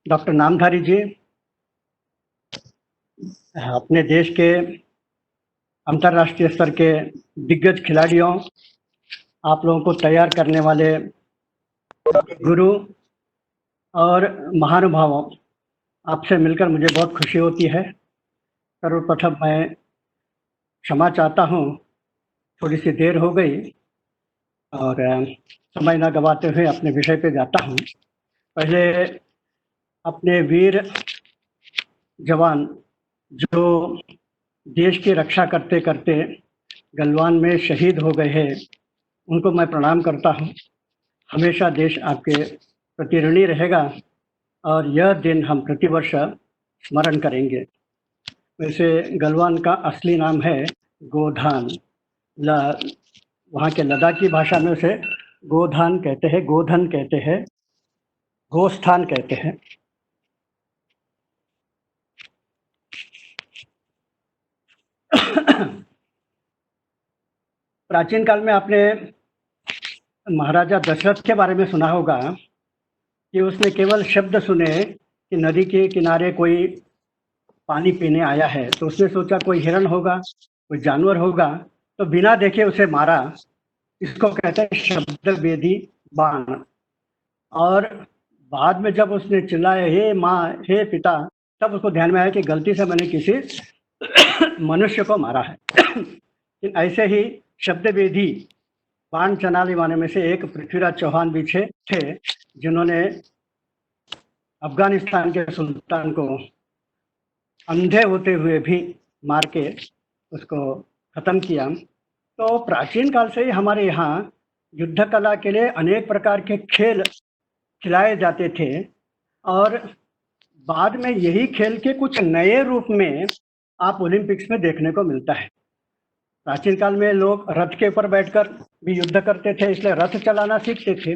Doctor नामधारी जी अपने देश के अंतर्राष्ट्रीय स्तर के दिग्गज खिलाड़ियों, आप लोगों को तैयार करने वाले गुरु और महानुभावों, आपसे मिलकर मुझे बहुत खुशी होती है। सर्वप्रथम मैं क्षमा चाहता हूँ, थोड़ी सी देर हो गई और समय न गवाते हुए अपने विषय पे जाता हूँ। पहले अपने वीर जवान जो देश की रक्षा करते करते गलवान में शहीद हो गए हैं, उनको मैं प्रणाम करता हूँ। हमेशा देश आपके प्रति ऋणी रहेगा और यह दिन हम प्रतिवर्ष स्मरण करेंगे। वैसे गलवान का असली नाम है गोधान। वहाँ के लद्दाखी भाषा में उसे गोधान कहते हैं, गोधन कहते हैं, गोस्थान कहते हैं। प्राचीन काल में आपने महाराजा दशरथ के बारे में सुना होगा कि उसने केवल शब्द सुने कि नदी के किनारे कोई पानी पीने आया है, तो उसने सोचा कोई हिरण होगा, कोई जानवर होगा, तो बिना देखे उसे मारा। इसको कहते हैं शब्द वेदी बाण। और बाद में जब उसने चिल्लाया हे माँ, हे पिता, तब उसको ध्यान में आया कि गलती से मैंने किसी मनुष्य को मारा है। ऐसे ही शब्द वेदी बाण चलाने वाले में से एक पृथ्वीराज चौहान भी थे, जिन्होंने अफगानिस्तान के सुल्तान को अंधे होते हुए भी मार के उसको खत्म किया। तो प्राचीन काल से ही हमारे यहाँ युद्ध कला के लिए अनेक प्रकार के खेल खिलाए जाते थे और बाद में यही खेल के कुछ नए रूप में आप ओलंपिक्स में देखने को मिलता है। प्राचीन काल में लोग रथ के ऊपर बैठकर भी युद्ध करते थे, इसलिए रथ चलाना सीखते थे।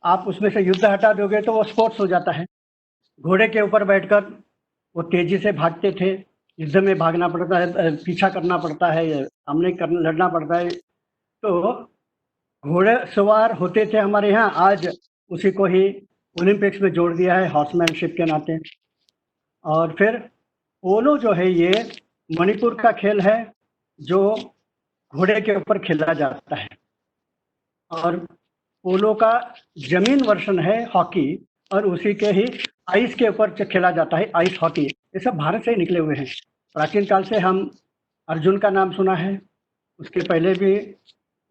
आप उसमें से युद्ध हटा दोगे तो वो स्पोर्ट्स हो जाता है। घोड़े के ऊपर बैठकर वो तेजी से भागते थे, युद्ध में भागना पड़ता है, पीछा करना पड़ता है, सामने लड़ना पड़ता है। तो घोड़े सवार होते थे हमारे यहाँ, आज उसी को ही ओलंपिक्स में जोड़ दिया है हॉर्समैनशिप के नाते। और फिर पोलो जो है ये मणिपुर का खेल है जो घोड़े के ऊपर खेला जाता है। और पोलो का जमीन वर्षन है हॉकी, और उसी के ही आइस के ऊपर खेला जाता है आइस हॉकी। ये सब भारत से ही निकले हुए हैं। प्राचीन काल से हम अर्जुन का नाम सुना है, उसके पहले भी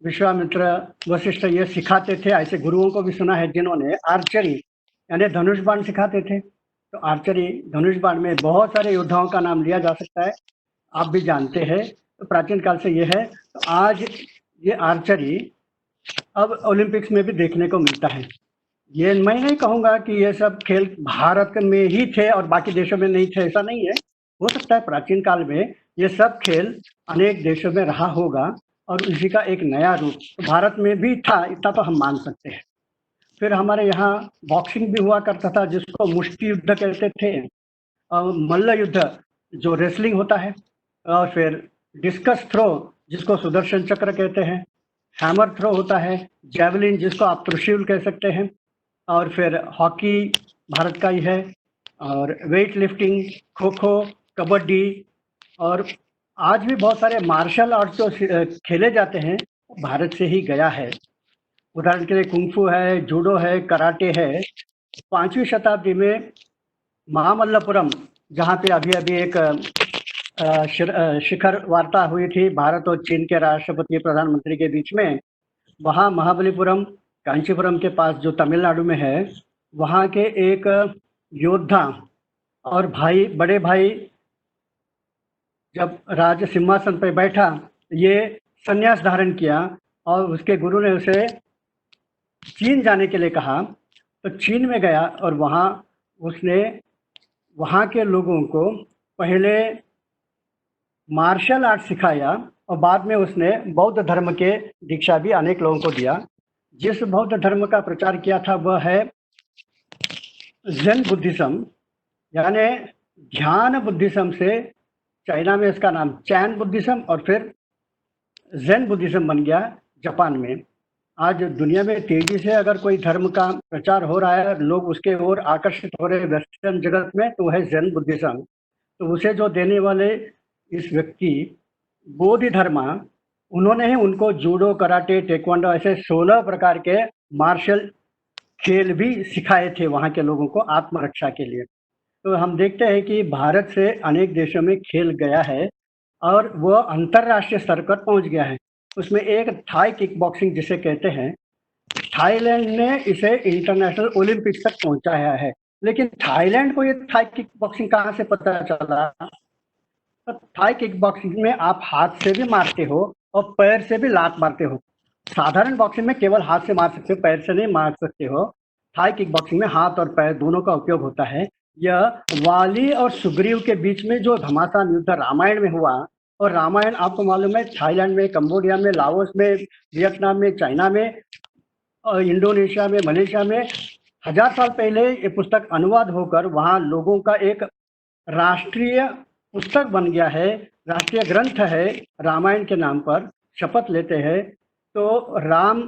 विश्वामित्र, वशिष्ठ ये सिखाते थे। ऐसे गुरुओं को भी सुना है जिन्होंने आर्चरी यानी धनुष बाण सिखाते थे। तो आर्चरी धनुष बाण में बहुत सारे योद्धाओं का नाम लिया जा सकता है, आप भी जानते हैं। तो प्राचीन काल से ये है। तो आज ये आर्चरी अब ओलंपिक्स में भी देखने को मिलता है। ये मैं नहीं कहूँगा कि ये सब खेल भारत में ही थे और बाकी देशों में नहीं थे, ऐसा नहीं है। हो सकता है प्राचीन काल में ये सब खेल अनेक देशों में रहा होगा और इसी का एक नया रूप तो भारत में भी था, इतना तो हम मान सकते हैं। फिर हमारे यहाँ बॉक्सिंग भी हुआ करता था, जिसको मुष्टि युद्ध कहते थे, और मल्ल युद्ध जो रेसलिंग होता है, और फिर डिस्कस थ्रो जिसको सुदर्शन चक्र कहते हैं, हैमर थ्रो होता है, जैवलिन जिसको आप त्रिशूल कह सकते हैं, और फिर हॉकी भारत का ही है, और वेट लिफ्टिंग, खो खो, कबड्डी, और आज भी बहुत सारे मार्शल आर्ट जो खेले जाते हैं भारत से ही गया है। उदाहरण के लिए कुंफू है, जूडो है, कराटे है। 5वीं शताब्दी में महामल्लपुरम, जहाँ पे अभी अभी एक शिखर वार्ता हुई थी भारत और चीन के राष्ट्रपति प्रधानमंत्री के बीच में, वहाँ महाबलीपुरम कांचीपुरम के पास जो तमिलनाडु में है, वहाँ के एक योद्धा और भाई, बड़े भाई जब राज सिंहासन पर बैठा, ये संन्यास धारण किया और उसके गुरु ने उसे चीन जाने के लिए कहा। तो चीन में गया और वहाँ उसने वहाँ के लोगों को पहले मार्शल आर्ट सिखाया और बाद में उसने बौद्ध धर्म के दीक्षा भी अनेक लोगों को दिया। जिस बौद्ध धर्म का प्रचार किया था वह है ज़ेन बुद्धिज्म, यानी ध्यान बुद्धिज्म से चाइना में इसका नाम चैन बुद्धिज्म और फिर ज़ेन बुद्धिज्म बन गया जापान में। आज दुनिया में तेजी से अगर कोई धर्म का प्रचार हो रहा है, लोग उसके ओर आकर्षित हो रहे हैं वेस्टर्न जगत में, तो है जैन बुद्धिज्म। तो उसे जो देने वाले इस व्यक्ति बोधि धर्मा, उन्होंने ही उनको जूडो, कराटे, टेक्वांडो ऐसे 16 प्रकार के मार्शल खेल भी सिखाए थे वहाँ के लोगों को आत्मरक्षा के लिए। तो हम देखते हैं कि भारत से अनेक देशों में खेल गया है और वह अंतर्राष्ट्रीय स्तर पर पहुंच गया है। उसमें एक थाई किक बॉक्सिंग जिसे कहते हैं, थाईलैंड ने इसे इंटरनेशनल ओलंपिक्स तक पहुंचाया है। लेकिन थाईलैंड को ये थाई किक बॉक्सिंग कहाँ से पता चला? तो थाई किक बॉक्सिंग में आप हाथ से भी मारते हो और पैर से भी लात मारते हो। साधारण बॉक्सिंग में केवल हाथ से मार सकते हो, पैर से नहीं मार सकते हो। थाई किक बॉक्सिंग में हाथ और पैर दोनों का उपयोग होता है। यह वाली और सुग्रीव के बीच में जो घमासान युद्ध रामायण में हुआ, और रामायण आपको मालूम है थाईलैंड में, कंबोडिया में, लाओस में, वियतनाम में, चाइना में और इंडोनेशिया में, मलेशिया में 1000 साल पहले ये पुस्तक अनुवाद होकर वहाँ लोगों का एक राष्ट्रीय पुस्तक बन गया है, राष्ट्रीय ग्रंथ है रामायण के नाम पर, शपथ लेते हैं। तो राम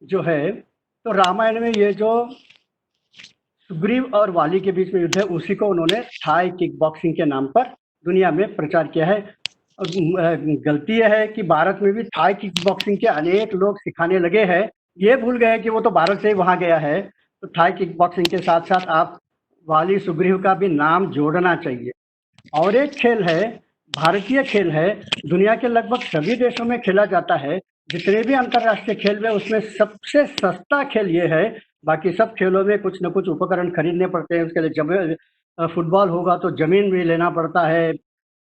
जो है, तो रामायण में ये जो सुग्रीव और वाली के बीच में युद्ध है, उसी को उन्होंने थाई किक बॉक्सिंग के नाम पर दुनिया में प्रचार किया है। गलती यह है कि भारत में भी थाई किक बॉक्सिंग के अनेक लोग सिखाने लगे हैं, ये भूल गए कि वो तो भारत से ही वहां गया है। तो थाई किक बॉक्सिंग के साथ साथ आप वाली सुग्रीव का भी नाम जोड़ना चाहिए। और एक खेल है, भारतीय खेल है, दुनिया के लगभग सभी देशों में खेला जाता है। जितने भी अंतर्राष्ट्रीय खेल में उसमें सबसे सस्ता खेल ये है। बाकी सब खेलों में कुछ न कुछ उपकरण खरीदने पड़ते हैं, उसके लिए फुटबॉल होगा तो जमीन भी लेना पड़ता है,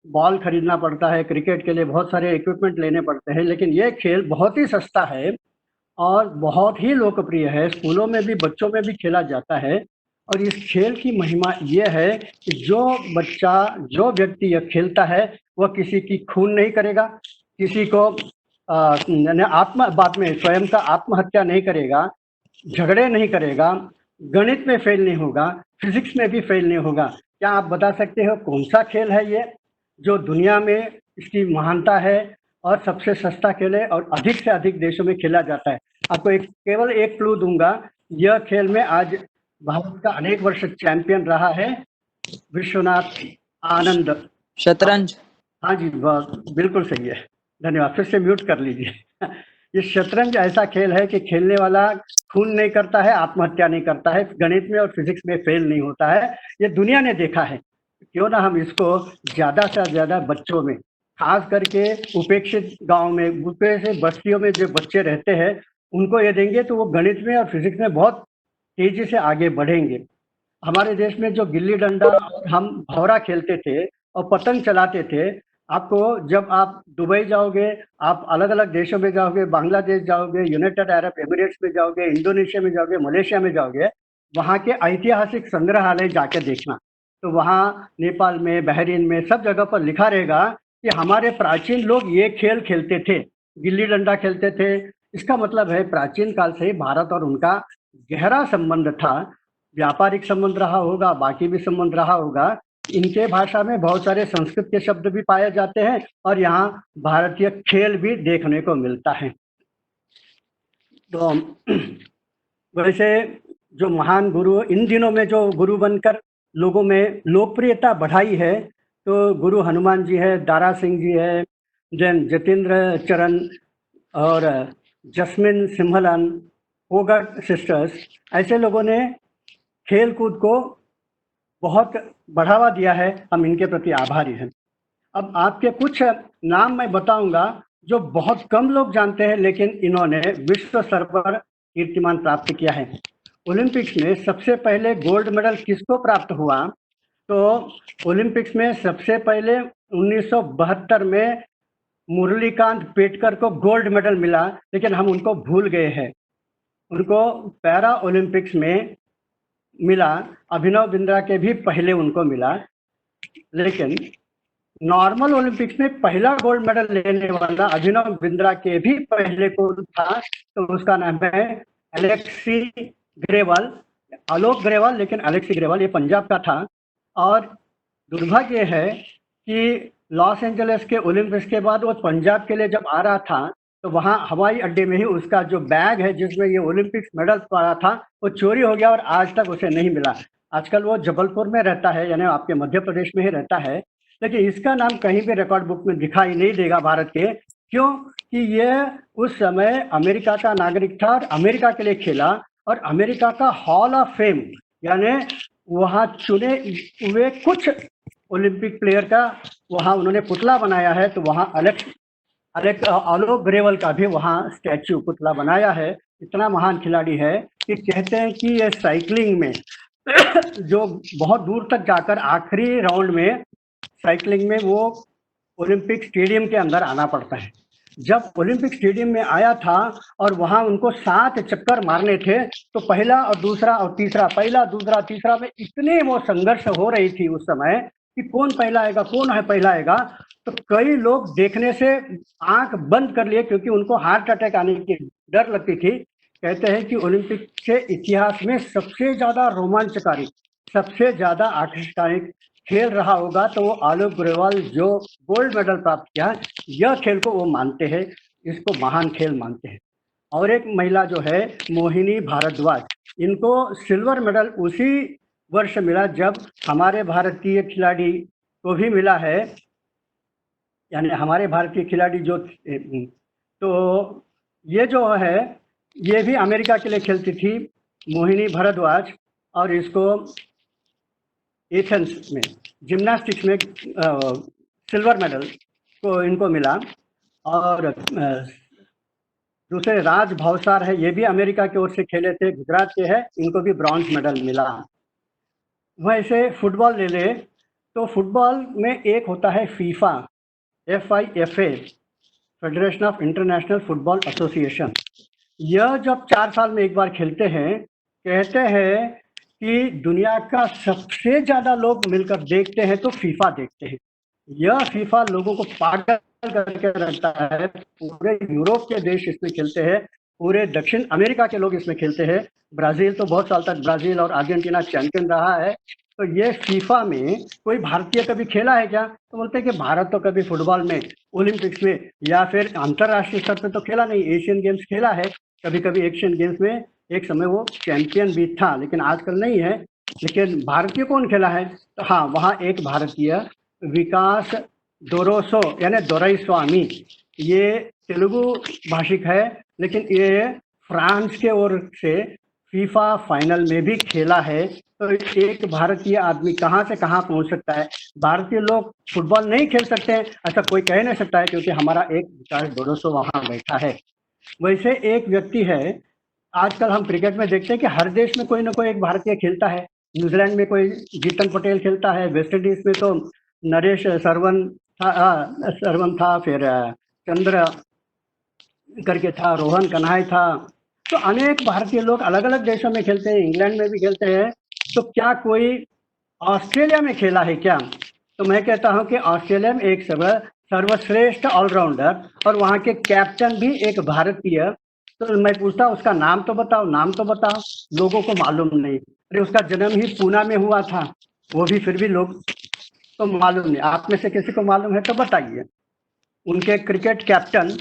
बॉल खरीदना पड़ता है, क्रिकेट के लिए बहुत सारे इक्विपमेंट लेने पड़ते हैं। लेकिन ये खेल बहुत ही सस्ता है और बहुत ही लोकप्रिय है, स्कूलों में भी, बच्चों में भी खेला जाता है। और इस खेल की महिमा यह है कि जो बच्चा, जो व्यक्ति यह खेलता है, वह किसी की खून नहीं करेगा, किसी को बाद में स्वयं का आत्महत्या नहीं करेगा, झगड़े नहीं करेगा, गणित में फेल नहीं होगा, फिजिक्स में भी फेल नहीं होगा। क्या आप बता सकते हो कौन सा खेल है ये जो दुनिया में इसकी महानता है और सबसे सस्ता खेल है और अधिक से अधिक देशों में खेला जाता है? आपको केवल एक क्लू दूंगा, यह खेल में आज भारत का अनेक वर्ष चैंपियन रहा है विश्वनाथ आनंद। शतरंज। हाँ जी, बिल्कुल सही है, धन्यवाद। फिर से म्यूट कर लीजिए। ये शतरंज ऐसा खेल है कि खेलने वाला खून नहीं करता है, आत्महत्या नहीं करता है, गणित में और फिजिक्स में फेल नहीं होता है। ये दुनिया ने देखा है। क्यों ना हम इसको ज़्यादा से ज़्यादा बच्चों में, खास करके उपेक्षित गांव में, उपेक्षित बस्तियों में जो बच्चे रहते हैं, उनको ये देंगे तो वो गणित में और फिजिक्स में बहुत तेजी से आगे बढ़ेंगे। हमारे देश में जो गिल्ली डंडा और हम भौरा खेलते थे और पतंग चलाते थे, आपको जब आप दुबई जाओगे, आप अलग अलग देशों में जाओगे, बांग्लादेश जाओगे, यूनाइटेड अरब एमिरेट्स में जाओगे, इंडोनेशिया में जाओगे, मलेशिया में जाओगे, वहाँ के ऐतिहासिक संग्रहालय जाके देखना, तो वहाँ नेपाल में, बहरीन में, सब जगह पर लिखा रहेगा कि हमारे प्राचीन लोग ये खेल खेलते थे, गिल्ली डंडा खेलते थे। इसका मतलब है प्राचीन काल से ही भारत और उनका गहरा संबंध था, व्यापारिक संबंध रहा होगा, बाकी भी संबंध रहा होगा। इनके भाषा में बहुत सारे संस्कृत के शब्द भी पाए जाते हैं और यहाँ भारतीय खेल भी देखने को मिलता है। तो वैसे जो महान गुरु इन दिनों में जो गुरु बनकर लोगों में लोकप्रियता बढ़ाई है, तो गुरु हनुमान जी है, दारा सिंह जी है, जैन जतेंद्र चरण और जस्मिन सिम्हलन, फोगट सिस्टर्स, ऐसे लोगों ने खेल कूद को बहुत बढ़ावा दिया है। हम इनके प्रति आभारी हैं। अब आपके कुछ नाम मैं बताऊंगा जो बहुत कम लोग जानते हैं, लेकिन इन्होंने विश्व स्तर पर कीर्तिमान प्राप्त किया है। ओलंपिक्स में सबसे पहले गोल्ड मेडल किसको प्राप्त हुआ? तो ओलंपिक्स में सबसे पहले 1972 में मुरलीकांत पेटकर को गोल्ड मेडल मिला, लेकिन हम उनको भूल गए हैं। उनको पैरा ओलंपिक्स में मिला, अभिनव बिंद्रा के भी पहले उनको मिला। लेकिन नॉर्मल ओलंपिक्स में पहला गोल्ड मेडल लेने वाला अभिनव बिंद्रा के भी पहले कौन था? तो उसका नाम है अलेक्सी ग्रेवाल, आलोक ग्रेवाल, लेकिन अलेक्सी ग्रेवाल ये पंजाब का था। और दुर्भाग्य है कि लॉस एंजलिस के ओलंपिक्स के बाद वो पंजाब के लिए जब आ रहा था, तो वहाँ हवाई अड्डे में ही उसका जो बैग है जिसमें ये ओलंपिक्स मेडल पाया था वो चोरी हो गया और आज तक उसे नहीं मिला। आजकल वो जबलपुर में रहता है, यानी आपके मध्य प्रदेश में ही रहता है, लेकिन इसका नाम कहीं भी रिकॉर्ड बुक में दिखाई नहीं देगा भारत के। क्यों? कि ये उस समय अमेरिका का नागरिक था और अमेरिका के लिए खेला, और अमेरिका का हॉल ऑफ फेम यानी वहाँ चुने हुए कुछ ओलंपिक प्लेयर का वहाँ उन्होंने पुतला बनाया है। तो वहाँ आलोक ग्रेवल का भी वहाँ स्टैच्यू पुतला बनाया है। इतना महान खिलाड़ी है कि कहते हैं कि ये साइकिलिंग में जो बहुत दूर तक जाकर आखिरी राउंड में साइकिलिंग में वो ओलंपिक स्टेडियम के अंदर आना पड़ता है। जब ओलंपिक स्टेडियम में आया था और वहां उनको 7 चक्कर मारने थे, तो पहला और दूसरा और तीसरा, पहला दूसरा तीसरा में इतने वो संघर्ष हो रही थी उस समय कि कौन पहला आएगा, कौन है पहला आएगा। तो कई लोग देखने से आंख बंद कर लिए क्योंकि उनको हार्ट अटैक आने की डर लगती थी। कहते हैं कि ओलंपिक के इतिहास में सबसे ज्यादा रोमांचकारी, सबसे ज्यादा आकर्षकारी खेल रहा होगा तो वो आलोक ग्रेवाल जो गोल्ड मेडल प्राप्त किया, यह खेल को वो मानते हैं, इसको महान खेल मानते हैं। और एक महिला जो है मोहिनी भारद्वाज, इनको सिल्वर मेडल उसी वर्ष मिला जब हमारे भारतीय खिलाड़ी को भी मिला है, यानी हमारे भारतीय खिलाड़ी जो तो ये जो है ये भी अमेरिका के लिए खेलती थी मोहिनी भारद्वाज, और इसको एथेंस में जिम्नास्टिक्स में सिल्वर मेडल को इनको मिला। और दूसरे राज भावसार है, ये भी अमेरिका की ओर से खेले थे, गुजरात के हैं, इनको भी ब्रॉन्ज मेडल मिला। वैसे फुटबॉल ले ले तो फुटबॉल में एक होता है FIFA, FIFA, federation of international football association. यह जब 4 साल में एक बार खेलते हैं, कहते हैं कि दुनिया का सबसे ज्यादा लोग मिलकर देखते हैं तो फीफा देखते हैं। यह फीफा लोगों को पागल करके रखता है। पूरे यूरोप के देश इसमें खेलते हैं, पूरे दक्षिण अमेरिका के लोग इसमें खेलते हैं। ब्राजील तो बहुत साल तक ब्राजील और अर्जेंटीना चैंपियन रहा है। तो ये फीफा में कोई भारतीय कभी खेला है क्या? तो बोलते हैं कि भारत तो कभी फुटबॉल में ओलंपिक्स में या फिर अंतर्राष्ट्रीय स्तर पर तो खेला नहीं, एशियन गेम्स खेला है, कभी कभी एशियन गेम्स में एक समय वो चैंपियन भी था, लेकिन आजकल नहीं है। लेकिन भारतीय कौन खेला है? तो हाँ, वहाँ एक भारतीय विकास डोरोसो यानी दोराईस्वामी, ये तेलुगु भाषिक है, लेकिन ये फ्रांस के ओर से फीफा फाइनल में भी खेला है। तो एक भारतीय आदमी कहाँ से कहाँ पहुंच सकता है। भारतीय लोग फुटबॉल नहीं खेल सकते हैं ऐसा कोई कह नहीं सकता है, क्योंकि हमारा एक विकास डोरोसो वहां बैठा है। वैसे एक व्यक्ति है, आजकल हम क्रिकेट में देखते हैं कि हर देश में कोई ना कोई एक भारतीय खेलता है। न्यूजीलैंड में कोई जीतन पटेल खेलता है, वेस्ट इंडीज में तो नरेश सरवन था, फिर चंद्र करके था, रोहन कन्हाई था। तो अनेक भारतीय लोग अलग अलग देशों में खेलते हैं, इंग्लैंड में भी खेलते हैं। तो क्या कोई ऑस्ट्रेलिया में खेला है क्या? तो मैं कहता हूं कि ऑस्ट्रेलिया में एक सर्वश्रेष्ठ ऑलराउंडर और वहां के कैप्टन भी एक भारतीय। तो मैं पूछता हूं उसका नाम तो बताओ, नाम तो बताओ। लोगों को मालूम नहीं। अरे उसका जन्म ही पूना में हुआ था, वो भी फिर भी लोग तो मालूम नहीं। आप में से किसी को मालूम है तो बताइए। उनके क्रिकेट कैप्टन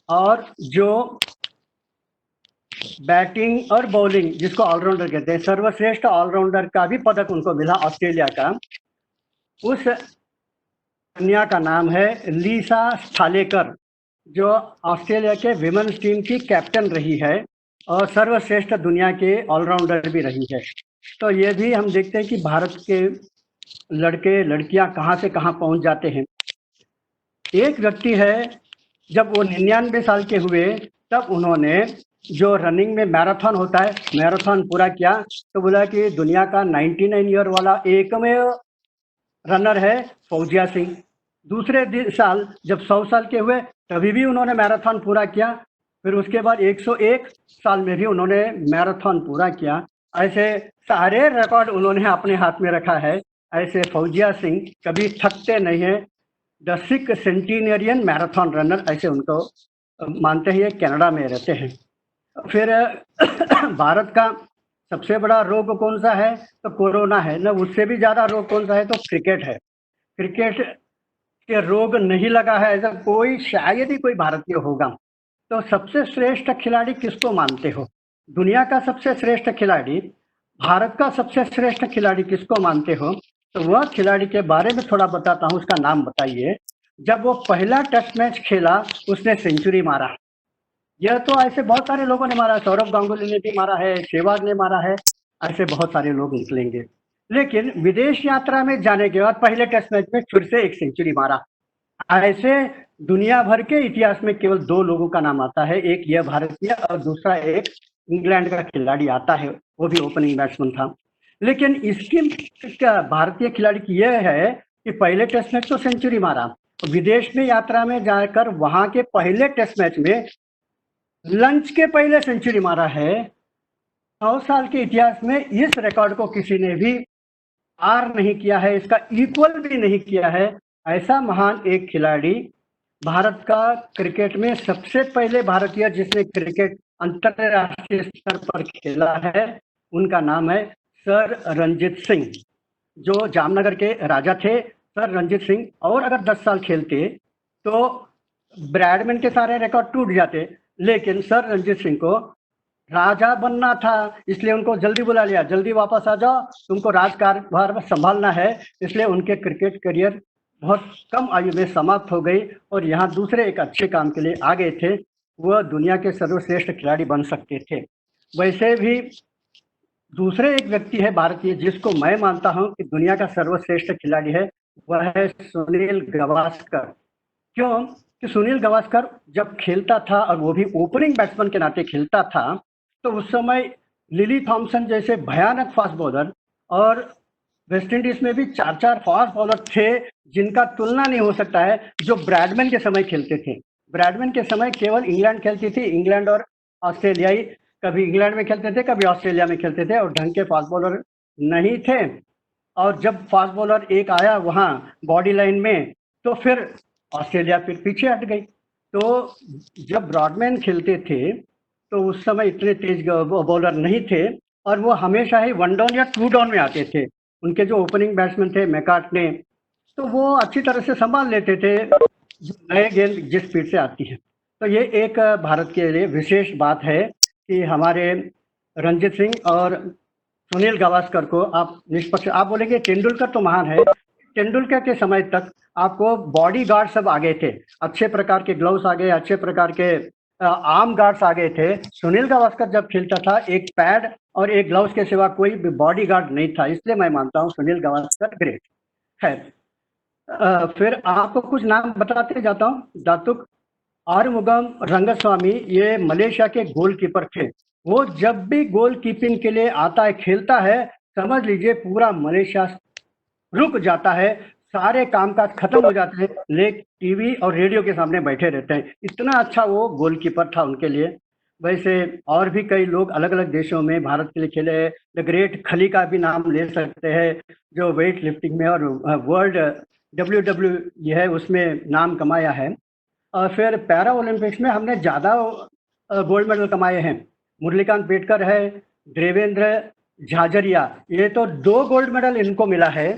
और जो बैटिंग और बॉलिंग जिसको ऑलराउंडर कहते हैं, सर्वश्रेष्ठ ऑलराउंडर का भी पदक उनको मिला ऑस्ट्रेलिया का। उस कन्या का नाम है लीसा स्थालेकर, जो ऑस्ट्रेलिया के विमेन्स टीम की कैप्टन रही है और सर्वश्रेष्ठ दुनिया के ऑलराउंडर भी रही है। तो ये भी हम देखते हैं कि भारत के लड़के लड़कियां कहाँ से कहाँ पहुंच जाते हैं। एक व्यक्ति है, जब वो 99 साल के हुए तब उन्होंने जो रनिंग में मैराथन होता है, मैराथन पूरा किया। तो बोला कि दुनिया का 99 ईयर वाला एकमेव रनर है फौजिया सिंह। दूसरे साल जब 100 साल के हुए तभी भी उन्होंने मैराथन पूरा किया। फिर उसके बाद 101 साल में भी उन्होंने मैराथन पूरा किया। ऐसे सारे रिकॉर्ड उन्होंने अपने हाथ में रखा है। ऐसे फौजिया सिंह कभी थकते नहीं है। द सिख सेंटिनेरियन मैराथन रनर ऐसे उनको मानते हैं। ये कनाडा में रहते हैं। फिर भारत का सबसे बड़ा रोग कौन सा है? तो कोरोना है ना। उससे भी ज्यादा रोग कौन सा है? तो क्रिकेट है। क्रिकेट के रोग नहीं लगा है ऐसा कोई शायद ही कोई भारतीय होगा। तो सबसे श्रेष्ठ खिलाड़ी किसको मानते हो? दुनिया का सबसे श्रेष्ठ खिलाड़ी, भारत का सबसे श्रेष्ठ खिलाड़ी किसको मानते हो? तो वह खिलाड़ी के बारे में थोड़ा बताता हूँ, उसका नाम बताइए। जब वो पहला टेस्ट मैच खेला उसने सेंचुरी मारा। यह तो ऐसे बहुत सारे लोगों ने मारा, सौरव गांगुली ने भी मारा है, सहवाग ने मारा है, ऐसे बहुत सारे लोग निकलेंगे। लेकिन विदेश यात्रा में जाने के बाद पहले टेस्ट मैच में फिर से एक सेंचुरी मारा। ऐसे दुनिया भर के इतिहास में केवल दो लोगों का नाम आता है, एक यह भारतीय और दूसरा एक इंग्लैंड का खिलाड़ी आता है, वो भी ओपनिंग बैट्समैन था। लेकिन इसकी भारतीय खिलाड़ी की यह है कि पहले टेस्ट मैच तो सेंचुरी मारा, विदेश में यात्रा में जाकर वहां के पहले टेस्ट मैच में लंच के पहले सेंचुरी मारा है। 100 साल के इतिहास में इस रिकॉर्ड को किसी ने भी पार नहीं किया है, इसका इक्वल भी नहीं किया है। ऐसा महान एक खिलाड़ी भारत का क्रिकेट में सबसे पहले भारतीय जिसने क्रिकेट अंतरराष्ट्रीय स्तर पर खेला है, उनका नाम है सर रणजीत सिंह, जो जामनगर के राजा थे। सर रणजीत सिंह और अगर 10 साल खेलते तो ब्रैडमैन के सारे रिकॉर्ड टूट जाते, लेकिन सर रणजीत सिंह को राजा बनना था, इसलिए उनको जल्दी बुला लिया, जल्दी वापस आ जाओ, तुमको राजकारभार संभालना है। इसलिए उनके क्रिकेट करियर बहुत कम आयु में समाप्त हो गई और यहाँ दूसरे एक अच्छे काम के लिए आ गए थे, वह दुनिया के सर्वश्रेष्ठ खिलाड़ी बन सकते थे। वैसे भी दूसरे एक व्यक्ति है भारतीय जिसको मैं मानता हूं कि दुनिया का सर्वश्रेष्ठ खिलाड़ी है, वह है सुनील गावस्कर। क्यों कि सुनील गावस्कर जब खेलता था और वो भी ओपनिंग बैट्समैन के नाते खेलता था, तो उस समय लिली थॉमसन जैसे भयानक फास्ट बॉलर और वेस्ट इंडीज में भी 4-4 फास्ट बॉलर थे जिनका तुलना नहीं हो सकता है, जो ब्रैडमैन के समय खेलते थे। ब्रैडमैन के समय केवल इंग्लैंड खेलती थी, इंग्लैंड और ऑस्ट्रेलियाई, कभी इंग्लैंड में खेलते थे कभी ऑस्ट्रेलिया में खेलते थे और ढंग के फास्ट बॉलर नहीं थे। और जब फास्ट बॉलर एक आया वहाँ बॉडी लाइन में, तो फिर ऑस्ट्रेलिया फिर पीछे हट गई। तो जब ब्रॉडमैन खेलते थे तो उस समय इतने तेज बॉलर नहीं थे और वो हमेशा ही 1 डाउन या 2 डाउन में आते थे। उनके जो ओपनिंग बैट्समैन थे मैकार्टने, तो वो अच्छी तरह से संभाल लेते थे नए गेंद जिस स्पीड से आती है। तो ये एक भारत के लिए विशेष बात है कि हमारे रणजीत सिंह और सुनील गावस्कर को आप निष्पक्ष, आप बोलेंगे तेंदुलकर तो महान है, तेंदुलकर के समय तक आपको बॉडी गार्ड सब आ गए थे, अच्छे प्रकार के ग्लव्स आ गए, अच्छे प्रकार के आर्म गार्ड्स आ गए थे। सुनील गावस्कर जब खेलता था एक पैड और एक ग्लव्स के सिवा कोई भी बॉडी गार्ड नहीं था, इसलिए मैं मानता हूँ सुनील गावस्कर ग्रेट है। फिर आपको कुछ नाम बताते जाता हूँ। दातुक आरुमुगम रंगस्वामी, ये मलेशिया के गोलकीपर थे। वो जब भी गोल कीपिंग के लिए आता है, खेलता है, समझ लीजिए पूरा मलेशिया रुक जाता है, सारे कामकाज खत्म हो जाते हैं, लेकिन टीवी और रेडियो के सामने बैठे रहते हैं, इतना अच्छा वो गोलकीपर था उनके लिए। वैसे और भी कई लोग अलग अलग देशों में भारत के लिए खेले हैं। द ग्रेट खली का भी नाम ले सकते हैं, जो वेट लिफ्टिंग में और वर्ल्ड डब्ल्यू ये है उसमें नाम कमाया है। और फिर पैरा ओलंपिक्स में हमने ज़्यादा गोल्ड मेडल कमाए हैं। मुरलीकांत पेटकर है, देवेंद्र झाझरिया, ये तो 2 गोल्ड मेडल इनको मिला है।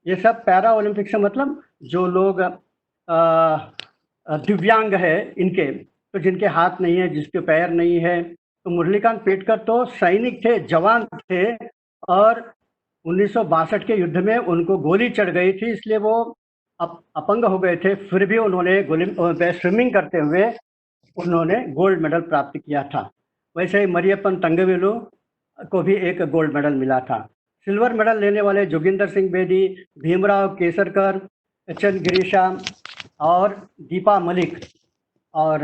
ये सब पैरा ओलंपिक्स से मतलब जो लोग दिव्यांग है इनके, तो जिनके हाथ नहीं है, जिसके पैर नहीं है। तो मुरलीकांत पेटकर तो सैनिक थे, जवान थे और 1962 के युद्ध में उनको गोली चढ़ गई थी, इसलिए वो अपंग हो गए थे, फिर भी उन्होंने स्विमिंग करते हुए उन्होंने गोल्ड मेडल प्राप्त किया था। वैसे ही मरियप्पन तंगवेलु को भी एक गोल्ड मेडल मिला था। सिल्वर मेडल लेने वाले जोगिंदर सिंह बेदी, भीमराव केसरकर, एच एन गिरीशा और दीपा मलिक। और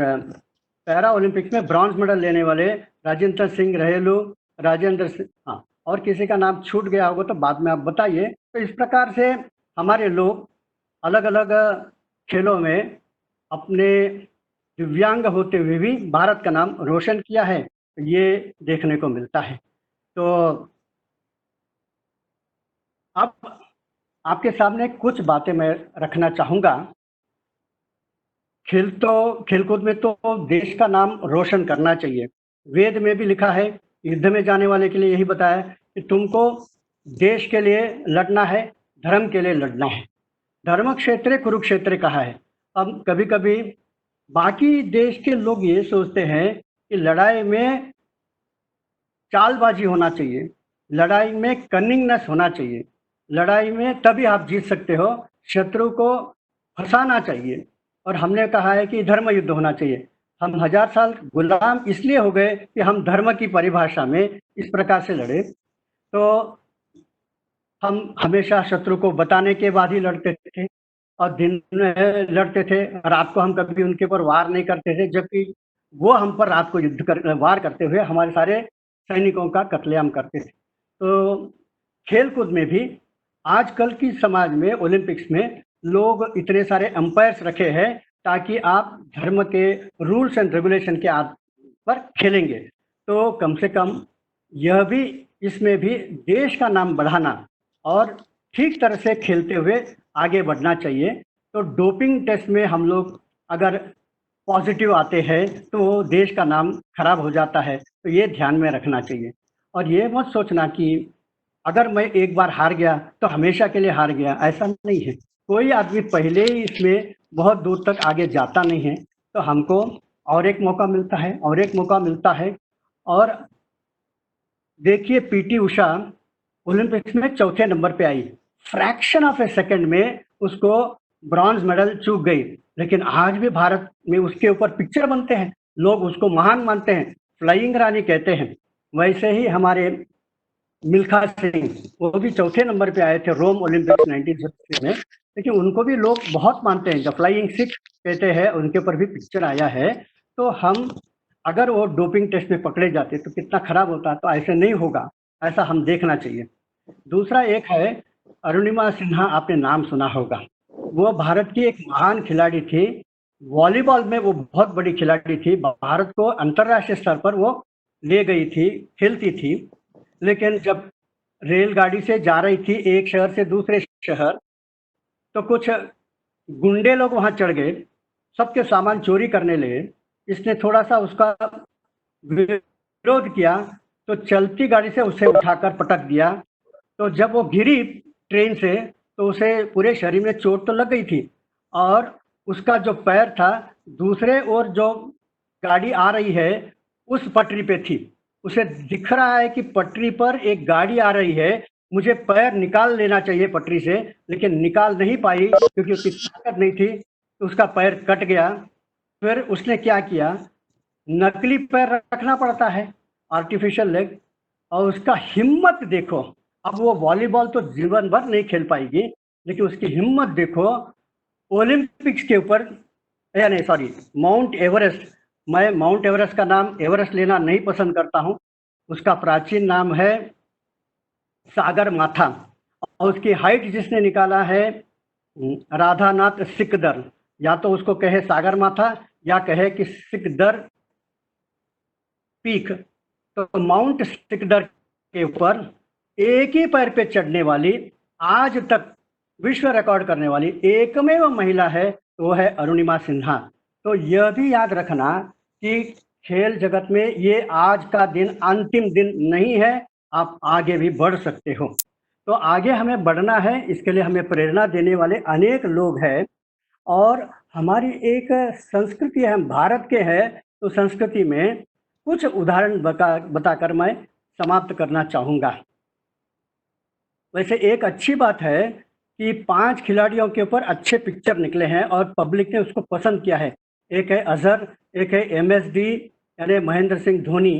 पैरा ओलंपिक्स में ब्रॉन्ज मेडल लेने वाले राजेंद्र सिंह रहेलू, राजेंद्र सिंह, हाँ, और किसी का नाम छूट गया होगा तो बाद में आप बताइए। तो इस प्रकार से हमारे लोग अलग अलग खेलों में अपने दिव्यांग होते हुए भी भारत का नाम रोशन किया है, ये देखने को मिलता है। तो अब आपके सामने कुछ बातें मैं रखना चाहूँगा। खेलकूद में तो देश का नाम रोशन करना चाहिए। वेद में भी लिखा है, युद्ध में जाने वाले के लिए यही बताया है कि तुमको देश के लिए लड़ना है, धर्म के लिए लड़ना है। धर्म क्षेत्र कुरुक्षेत्र कहा है। अब कभी कभी बाकी देश के लोग ये सोचते हैं कि लड़ाई में चालबाजी होना चाहिए, लड़ाई में कनिंगनेस होना चाहिए, लड़ाई में तभी आप जीत सकते हो, शत्रु को फंसाना चाहिए। और हमने कहा है कि धर्म युद्ध होना चाहिए। हम 1000 साल गुलाम इसलिए हो गए कि हम धर्म की परिभाषा में इस प्रकार से लड़े। तो हम हमेशा शत्रु को बताने के बाद ही लड़ते थे और दिन में लड़ते थे, रात को हम कभी उनके ऊपर वार नहीं करते थे, जबकि वो हम पर रात को वार करते हुए हमारे सारे सैनिकों का कत्लेआम करते थे। तो खेल कूद में भी आजकल की समाज में ओलंपिक्स में लोग इतने सारे अंपायर्स रखे हैं ताकि आप धर्म के रूल्स एंड रेगुलेशन के आधार पर खेलेंगे। तो कम से कम यह भी, इसमें भी देश का नाम बढ़ाना और ठीक तरह से खेलते हुए आगे बढ़ना चाहिए। तो डोपिंग टेस्ट में हम लोग अगर पॉजिटिव आते हैं तो देश का नाम खराब हो जाता है, तो ये ध्यान में रखना चाहिए। और ये मत सोचना कि अगर मैं एक बार हार गया तो हमेशा के लिए हार गया, ऐसा नहीं है। कोई आदमी पहले ही इसमें बहुत दूर तक आगे जाता नहीं है, तो हमको और एक मौका मिलता है और एक मौका मिलता है। और देखिए पीटी उषा ओलंपिक्स में चौथे नंबर पे आई, फ्रैक्शन ऑफ ए सेकंड में उसको ब्रॉन्ज मेडल चूक गई, लेकिन आज भी भारत में उसके ऊपर पिक्चर बनते हैं, लोग उसको महान मानते हैं, फ्लाइंग रानी कहते हैं। वैसे ही हमारे मिल्खा सिंह, वो भी चौथे नंबर पे आए थे रोम ओलंपिक्स 1960 में, लेकिन उनको भी लोग बहुत मानते हैं, द फ्लाइंग सिख कहते हैं, उनके ऊपर भी पिक्चर आया है। तो हम अगर वो डोपिंग टेस्ट में पकड़े जाते तो कितना खराब होता, तो ऐसे नहीं होगा, ऐसा हम देखना चाहिए। दूसरा एक है अरुणिमा सिन्हा, आपने नाम सुना होगा। वो भारत की एक महान खिलाड़ी थी, वॉलीबॉल में वो बहुत बड़ी खिलाड़ी थी, भारत को अंतर्राष्ट्रीय स्तर पर वो ले गई थी, खेलती थी। लेकिन जब रेलगाड़ी से जा रही थी एक शहर से दूसरे शहर, तो कुछ गुंडे लोग वहां चढ़ गए, सबके सामान चोरी करने लगे। इसने थोड़ा सा उसका विरोध किया तो चलती गाड़ी से उसे उठाकर पटक दिया। तो जब वो गिरी ट्रेन से तो उसे पूरे शरीर में चोट तो लग गई थी, और उसका जो पैर था दूसरे ओर जो गाड़ी आ रही है उस पटरी पे थी, उसे दिख रहा है कि पटरी पर एक गाड़ी आ रही है, मुझे पैर निकाल लेना चाहिए पटरी से, लेकिन निकाल नहीं पाई क्योंकि उसकी ताकत नहीं थी, तो उसका पैर कट गया। फिर उसने क्या किया, नकली पैर रखना पड़ता है, आर्टिफिशियल लेग, और उसका हिम्मत देखो। अब वो वॉलीबॉल तो जीवन भर नहीं खेल पाएगी, लेकिन उसकी हिम्मत देखो, ओलंपिक्स के ऊपर, या नहीं सॉरी, माउंट एवरेस्ट, मैं माउंट एवरेस्ट का नाम एवरेस्ट लेना नहीं पसंद करता हूँ, उसका प्राचीन नाम है सागर माथा, और उसकी हाइट जिसने निकाला है राधानाथ सिकदर, या तो उसको कहे सागर माथा या कहे कि सिकदर पीक। तो माउंट सिकदर के ऊपर एक ही पैर पे चढ़ने वाली, आज तक विश्व रिकॉर्ड करने वाली एकमेव महिला है, वो है अरुणिमा सिन्हा। तो यह भी याद रखना कि खेल जगत में ये आज का दिन अंतिम दिन नहीं है, आप आगे भी बढ़ सकते हो। तो आगे हमें बढ़ना है, इसके लिए हमें प्रेरणा देने वाले अनेक लोग हैं। और हमारी एक संस्कृति है, हम भारत के हैं, तो संस्कृति में कुछ उदाहरण बताकर मैं समाप्त करना चाहूँगा। वैसे एक अच्छी बात है कि 5 खिलाड़ियों के ऊपर अच्छे पिक्चर निकले हैं और पब्लिक ने उसको पसंद किया है। एक है अजहर, एक है MSD यानी Mahendra Singh Dhoni,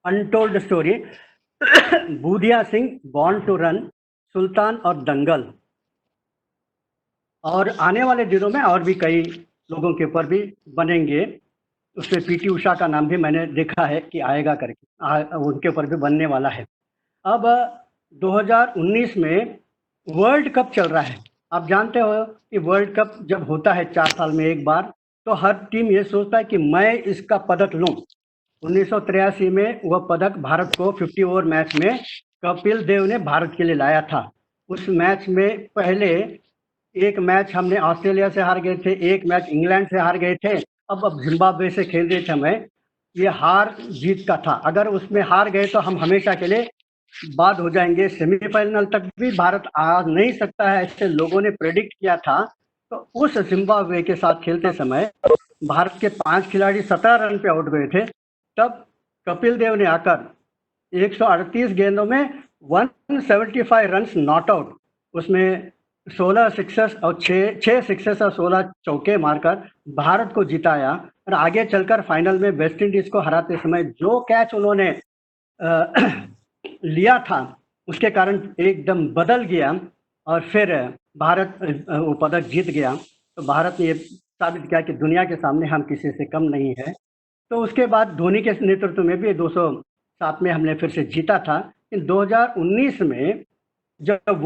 untold story, Budhia Singh, born to run, Sultan और दंगल। और आने वाले दिनों में और भी कई लोगों के ऊपर भी बनेंगे, उसमें पीटी उषा का नाम भी मैंने देखा है कि आएगा करके, उनके ऊपर भी बनने वाला है। अब 2019 में वर्ल्ड कप चल रहा है। आप जानते हो कि वर्ल्ड कप जब होता है 4 साल में एक बार, तो हर टीम ये सोचता है कि मैं इसका पदक लूं। 1983 में वह पदक भारत को 50 ओवर मैच में कपिल देव ने भारत के लिए लाया था। उस मैच में पहले एक मैच हमने ऑस्ट्रेलिया से हार गए थे, एक मैच इंग्लैंड से हार गए थे, अब जिम्बाब्वे से खेल रहे थे हमें, ये हार जीत का था। अगर उसमें हार गए तो हम हमेशा के लिए बाद हो जाएंगे, सेमीफाइनल तक भी भारत आ नहीं सकता है, ऐसे लोगों ने प्रेडिक्ट किया था। तो उस जिम्बाब्वे के साथ खेलते समय भारत के 5 खिलाड़ी 17 रन पे आउट गए थे, तब कपिल देव ने आकर 138 गेंदों में 175 रन्स नॉट आउट, उसमें 16 सिक्सर्स और 6 सिक्सर्स और 16 चौके मारकर भारत को जिताया। और आगे चलकर फाइनल में वेस्ट इंडीज को हराते समय जो कैच उन्होंने लिया था, उसके कारण एकदम बदल गया और फिर भारत वो पदक जीत गया। तो भारत ने ये साबित किया कि दुनिया के सामने हम किसी से कम नहीं है। तो उसके बाद धोनी के नेतृत्व में भी 207 में हमने फिर से जीता था। लेकिन 2019 में जब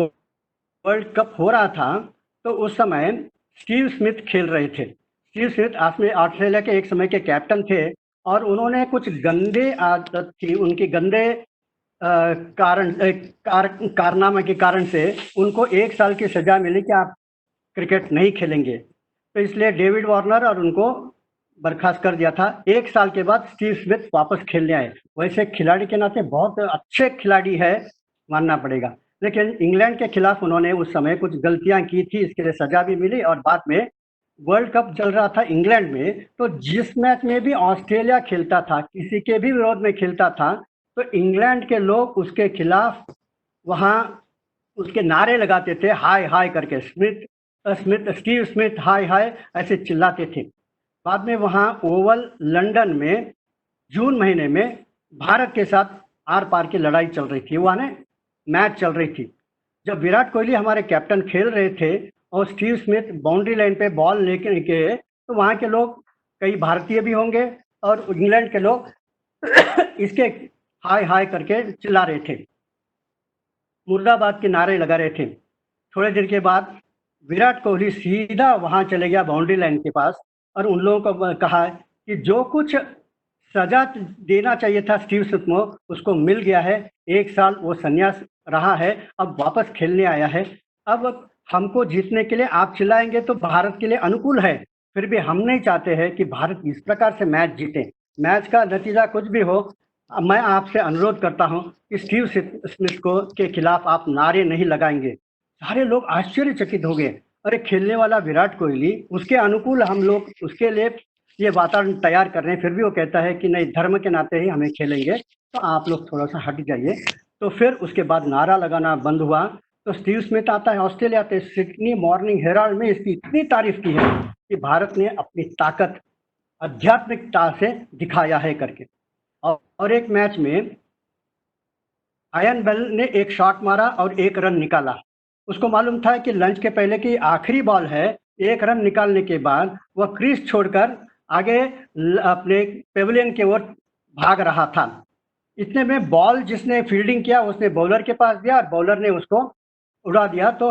वर्ल्ड कप हो रहा था, तो उस समय स्टीव स्मिथ खेल रहे थे। स्टीव स्मिथ ऑस्ट्रेलिया के एक समय के कैप्टन थे और उन्होंने कुछ गंदे आदत थी उनकी, गंदे कारनामे के कारण से उनको 1 साल की सजा मिली कि आप क्रिकेट नहीं खेलेंगे। तो इसलिए डेविड वार्नर और उनको बर्खास्त कर दिया था। 1 साल के बाद स्टीव स्मिथ वापस खेलने आए। वैसे खिलाड़ी के नाते बहुत अच्छे खिलाड़ी है, मानना पड़ेगा, लेकिन इंग्लैंड के खिलाफ उन्होंने उस समय कुछ गलतियां की थी, इसके लिए सजा भी मिली। और बाद में वर्ल्ड कप चल रहा था इंग्लैंड में, तो जिस मैच में भी ऑस्ट्रेलिया खेलता था, किसी के भी विरोध में खेलता था, तो इंग्लैंड के लोग उसके खिलाफ वहाँ उसके नारे लगाते थे, हाय हाय करके, स्टीव स्मिथ हाय हाय ऐसे चिल्लाते थे। बाद में वहाँ ओवल लंदन में जून महीने में भारत के साथ आर पार की लड़ाई चल रही थी, वहाँ मैच चल रही थी। जब विराट कोहली हमारे कैप्टन खेल रहे थे और स्टीव स्मिथ बाउंड्री लाइन पे बॉल लेकर के, तो वहाँ के लोग कई भारतीय भी होंगे और इंग्लैंड के लोग इसके हाय हाय करके चिल्ला रहे थे, मुर्दाबाद के नारे लगा रहे थे। थोड़े देर के बाद विराट कोहली सीधा वहां चले गया बाउंड्री लाइन के पास और उन लोगों को कहा कि जो कुछ सजा देना चाहिए था स्टीव स्मिथ को, उसको मिल गया है। 1 साल वो संन्यास रहा है, अब वापस खेलने आया है। अब हमको जीतने के लिए आप चिल्लाएंगे तो भारत के लिए अनुकूल है, फिर भी हम नहीं चाहते हैं कि भारत इस प्रकार से मैच जीते। मैच का नतीजा कुछ भी हो, मैं आपसे अनुरोध करता हूं कि स्टीव स्मिथ को के खिलाफ आप नारे नहीं लगाएंगे। सारे लोग आश्चर्यचकित हो गए, अरे खेलने वाला विराट कोहली, उसके अनुकूल हम लोग उसके लिए ये वातावरण तैयार कर रहे हैं, फिर भी वो कहता है कि नहीं, धर्म के नाते ही हमें खेलेंगे, तो आप लोग थोड़ा सा हट जाइए। तो फिर उसके बाद नारा लगाना बंद हुआ। तो स्टीव स्मिथ आता है ऑस्ट्रेलिया पे, सिडनी मॉर्निंग हेराल्ड में इसकी इतनी तारीफ की है कि भारत ने अपनी ताकत आध्यात्मिकता से दिखाया है करके। और एक मैच में आयन बेल ने एक शॉट मारा और 1 रन निकाला। उसको मालूम था कि लंच के पहले की आखिरी बॉल है, 1 रन निकालने के बाद वह क्रीज छोड़कर आगे अपने पेविलियन की ओर भाग रहा था। इतने में बॉल जिसने फील्डिंग किया उसने बॉलर के पास दिया और बॉलर ने उसको उड़ा दिया, तो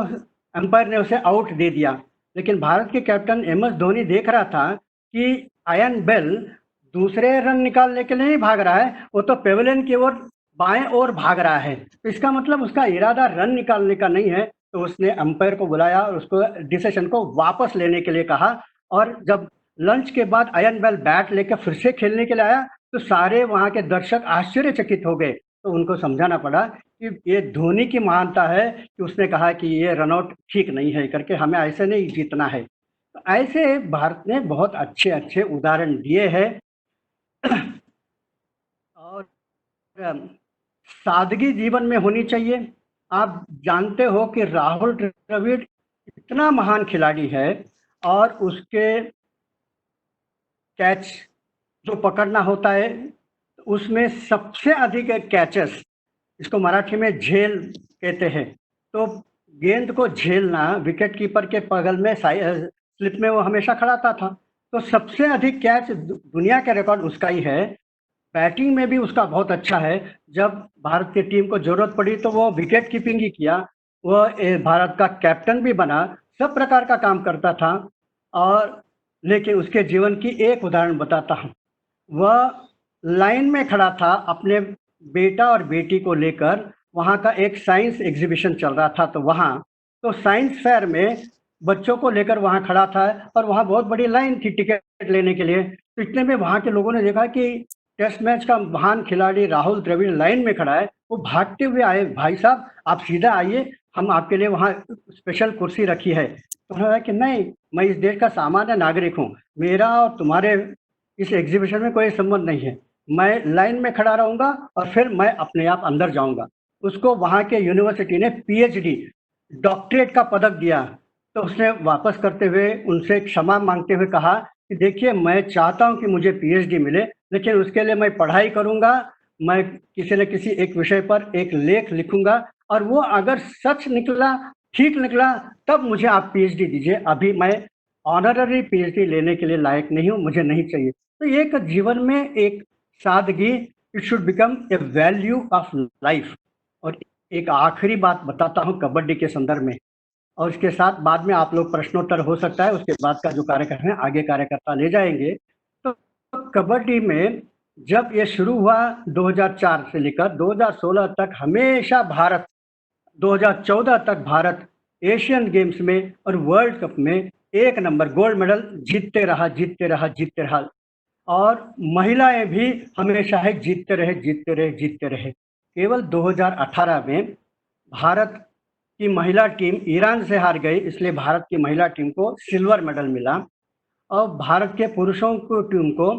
अंपायर ने उसे आउट दे दिया। लेकिन भारत के कैप्टन MS धोनी देख रहा था कि आयन बेल दूसरे रन निकालने के लिए नहीं भाग रहा है, वो तो पेविलियन की ओर बाएं ओर भाग रहा है, तो इसका मतलब उसका इरादा रन निकालने का नहीं है। तो उसने अंपायर को बुलाया और उसको डिसीजन को वापस लेने के लिए कहा। और जब लंच के बाद आयन बेल बैट लेकर फिर से खेलने के लिए आया, तो सारे वहां के दर्शक आश्चर्यचकित हो गए। तो उनको समझाना पड़ा कि ये धोनी की महानता है कि उसने कहा कि ये रनआउट ठीक नहीं है करके, हमें ऐसे नहीं जीतना है। तो ऐसे भारत ने बहुत अच्छे अच्छे उदाहरण दिए हैं। और सादगी जीवन में होनी चाहिए। आप जानते हो कि राहुल द्रविड़ इतना महान खिलाड़ी है और उसके कैच जो पकड़ना होता है, उसमें सबसे अधिक कैचेस, इसको मराठी में झेल कहते हैं, तो गेंद को झेलना, विकेट कीपर के बगल में स्लिप में वो हमेशा खड़ा था। तो सबसे अधिक कैच दुनिया का रिकॉर्ड उसका ही है। बैटिंग में भी उसका बहुत अच्छा है। जब भारत की टीम को जरूरत पड़ी तो वो विकेट कीपिंग ही किया, वो भारत का कैप्टन भी बना, सब प्रकार का काम करता था। और लेकिन उसके जीवन की एक उदाहरण बताता हूँ। वह लाइन में खड़ा था अपने बेटा और बेटी को लेकर, वहाँ का एक साइंस एग्जीबिशन चल रहा था, तो वहाँ तो साइंस फेयर में बच्चों को लेकर वहाँ खड़ा था और वहाँ बहुत बड़ी लाइन थी टिकट लेने के लिए। तो इतने में वहाँ के लोगों ने देखा कि टेस्ट मैच का महान खिलाड़ी राहुल द्रविड़ लाइन में खड़ा है। वो भागते हुए आए, भाई साहब आप सीधा आइए, हम आपके लिए वहाँ स्पेशल कुर्सी रखी है। तो उन्होंने कहा कि नहीं, मैं इस देश का सामान्य नागरिक हूँ, मेरा और तुम्हारे इस एग्जीबिशन में कोई संबंध नहीं है, मैं लाइन में खड़ा रहूँगा और फिर मैं अपने आप अंदर जाऊँगा। उसको वहाँ के यूनिवर्सिटी ने पीएचडी, डॉक्टरेट का पदक दिया। तो उसने वापस करते हुए उनसे क्षमा मांगते हुए कहा कि देखिए, मैं चाहता हूँ कि मुझे पीएचडी मिले, लेकिन उसके लिए मैं पढ़ाई करूँगा, मैं किसी न किसी एक विषय पर एक लेख लिखूँगा और वो अगर सच निकला, ठीक निकला, तब मुझे आप पीएचडी दीजिए, अभी मैं ऑनररी पीएचडी लेने के लिए लायक नहीं हूँ, मुझे नहीं चाहिए। तो एक जीवन में एक सादगी, it should become a value of life. और एक आखिरी बात बताता हूँ कबड्डी के संदर्भ में, और इसके साथ बाद में आप लोग प्रश्नोत्तर हो सकता है, उसके बाद का जो कार्यक्रम है आगे कार्यकर्ता ले जाएंगे। तो कबड्डी में जब ये शुरू हुआ 2004 से लेकर 2016 तक, हमेशा भारत, 2014 तक भारत एशियन गेम्स में और वर्ल्ड कप में एक नंबर गोल्ड मेडल जीतते रहा, जीतते रहा, जीतते रहा। और महिलाएं भी हमेशा है जीतते रहे, जीतते रहे, जीतते रहे। केवल 2018 में भारत की महिला टीम ईरान से हार गई, इसलिए भारत की महिला टीम को सिल्वर मेडल मिला। और भारत के पुरुषों को टीम को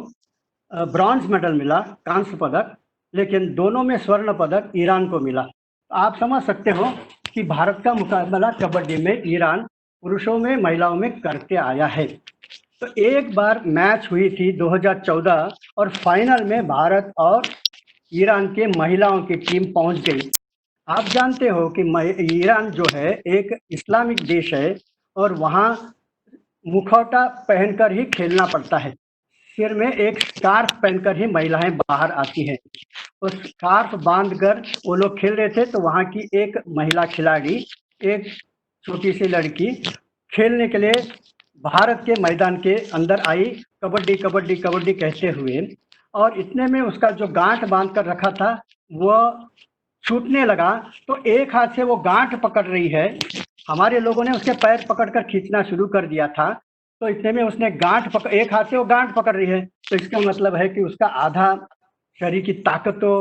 ब्रॉन्ज मेडल मिला, कांस्य पदक, लेकिन दोनों में स्वर्ण पदक ईरान को मिला। आप समझ सकते हो कि भारत का मुकाबला कबड्डी में ईरान पुरुषों में महिलाओं में करते आया है। तो एक बार मैच हुई थी 2014 और फाइनल में भारत और ईरान के महिलाओं की टीम पहुंच गई। आप जानते हो कि ईरान जो है एक इस्लामिक देश है और वहाँ मुखौटा पहनकर ही खेलना पड़ता है, सिर में एक स्कार्फ पहनकर ही महिलाएं बाहर आती हैं। उस स्कार्फ बांधकर वो लोग खेल रहे थे, तो वहाँ की एक महिला खिलाड़ी, एक छोटी सी लड़की खेलने के लिए भारत के मैदान के अंदर आई, कबड्डी कबड्डी कबड्डी कहते हुए। और इतने में उसका जो गांठ बांध कर रखा था वो छूटने लगा, तो एक हाथ से वो गांठ पकड़ रही है, हमारे लोगों ने उसके पैर पकड़कर खींचना शुरू कर दिया था। तो इतने में उसने एक हाथ से वो गांठ पकड़ रही है, तो इसका मतलब है कि उसका आधा शरीर की ताकत तो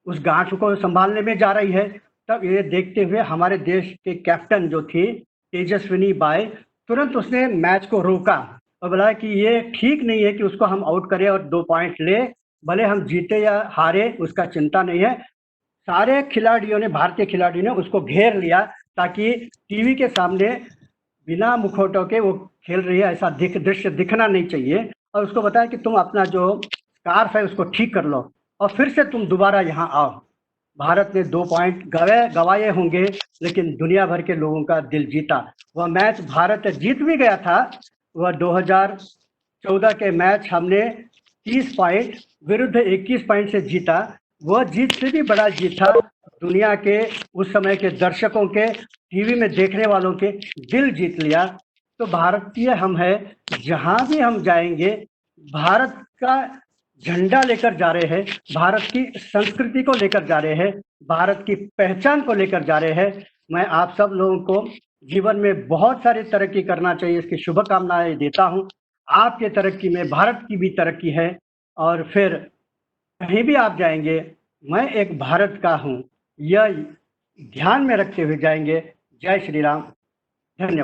उस गांठ को संभालने में जा रही है। तब ये देखते हुए हमारे देश के कैप्टन जो थी तेजस्विनी बाई, तुरंत उसने मैच को रोका और बोला कि ये ठीक नहीं है कि उसको हम आउट करें और 2 पॉइंट ले, भले हम जीते या हारे उसका चिंता नहीं है। सारे खिलाड़ियों ने, भारतीय खिलाड़ियों ने उसको घेर लिया ताकि टीवी के सामने बिना मुखौटों के वो खेल रही है ऐसा दृश्य दिखना नहीं चाहिए। और उसको बताया कि तुम अपना जो स्कार्फ है उसको ठीक कर लो और फिर से तुम दोबारा यहाँ आओ। भारत ने 2 पॉइंट गवाए होंगे, लेकिन दुनिया भर के लोगों का दिल जीता। वह मैच भारत जीत भी गया था। वह 2014 के मैच हमने 30 पॉइंट विरुद्ध 21 पॉइंट से जीता। वह जीत से भी बड़ा जीत था, दुनिया के उस समय के दर्शकों के, टीवी में देखने वालों के दिल जीत लिया। तो भारतीय हम है, जहां भी हम जाएंगे भारत का झंडा लेकर जा रहे हैं, भारत की संस्कृति को लेकर जा रहे हैं, भारत की पहचान को लेकर जा रहे हैं। मैं आप सब लोगों को जीवन में बहुत सारी तरक्की करना चाहिए, इसकी शुभकामनाएं देता हूं। आपके तरक्की में भारत की भी तरक्की है। और फिर कहीं भी आप जाएंगे, मैं एक भारत का हूं, यह ध्यान में रखते हुए जाएंगे। जय श्री राम। धन्यवाद।